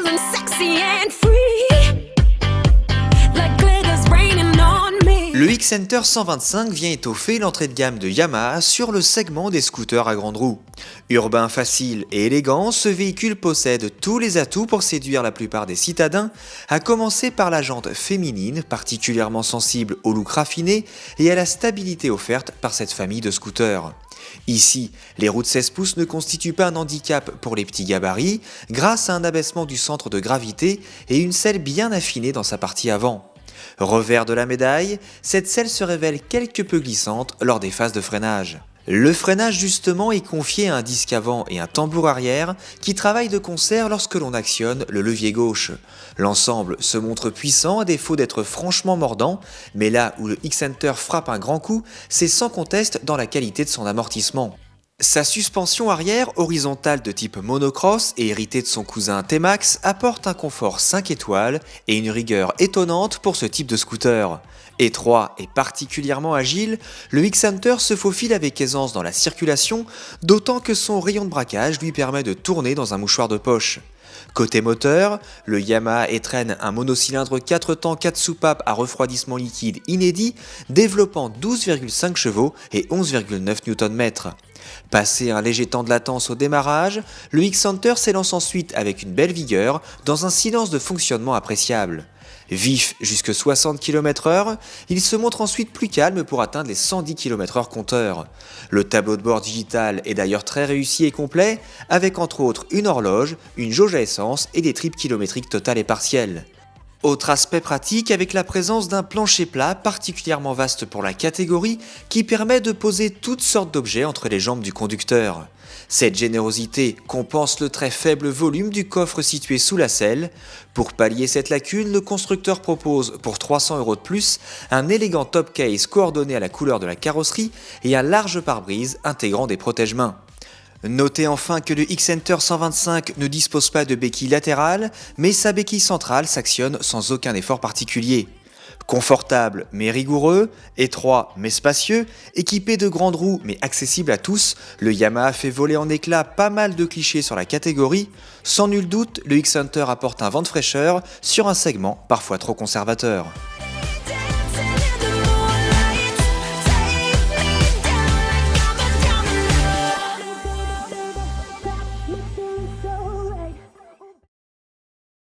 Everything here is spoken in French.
feeling sexy and free, like glitters raining on me. Le X-Center 125 vient étoffer l'entrée de gamme de Yamaha sur le segment des scooters à grande roue. Urbain, facile et élégant, ce véhicule possède tous les atouts pour séduire la plupart des citadins, à commencer par la jante féminine, particulièrement sensible au look raffiné et à la stabilité offerte par cette famille de scooters. Ici, les roues de 16 pouces ne constituent pas un handicap pour les petits gabarits, grâce à un abaissement du centre de gravité et une selle bien affinée dans sa partie avant. Revers de la médaille, cette selle se révèle quelque peu glissante lors des phases de freinage. Le freinage justement est confié à un disque avant et un tambour arrière qui travaillent de concert lorsque l'on actionne le levier gauche. L'ensemble se montre puissant à défaut d'être franchement mordant, mais là où le X-Center frappe un grand coup, c'est sans conteste dans la qualité de son amortissement. Sa suspension arrière horizontale de type monocross et héritée de son cousin T-Max apporte un confort 5 étoiles et une rigueur étonnante pour ce type de scooter. Étroit et particulièrement agile, le X-Center se faufile avec aisance dans la circulation, d'autant que son rayon de braquage lui permet de tourner dans un mouchoir de poche. Côté moteur, le Yamaha étrenne un monocylindre 4 temps 4 soupapes à refroidissement liquide inédit, développant 12,5 chevaux et 11,9 Nm. Passé un léger temps de latence au démarrage, le X-Center s'élance ensuite avec une belle vigueur dans un silence de fonctionnement appréciable. Vif jusque 60 km/h, il se montre ensuite plus calme pour atteindre les 110 km/h compteur. Le tableau de bord digital est d'ailleurs très réussi et complet, avec entre autres une horloge, une jauge à essence et des tripes kilométriques totales et partielles. Autre aspect pratique avec la présence d'un plancher plat particulièrement vaste pour la catégorie qui permet de poser toutes sortes d'objets entre les jambes du conducteur. Cette générosité compense le très faible volume du coffre situé sous la selle. Pour pallier cette lacune, le constructeur propose pour 300 € de plus un élégant top case coordonné à la couleur de la carrosserie et un large pare-brise intégrant des protège-mains. Notez enfin que le X-Center 125 ne dispose pas de béquille latérale, mais sa béquille centrale s'actionne sans aucun effort particulier. Confortable mais rigoureux, étroit mais spacieux, équipé de grandes roues mais accessible à tous, le Yamaha fait voler en éclats pas mal de clichés sur la catégorie. Sans nul doute, le X-Center apporte un vent de fraîcheur sur un segment parfois trop conservateur.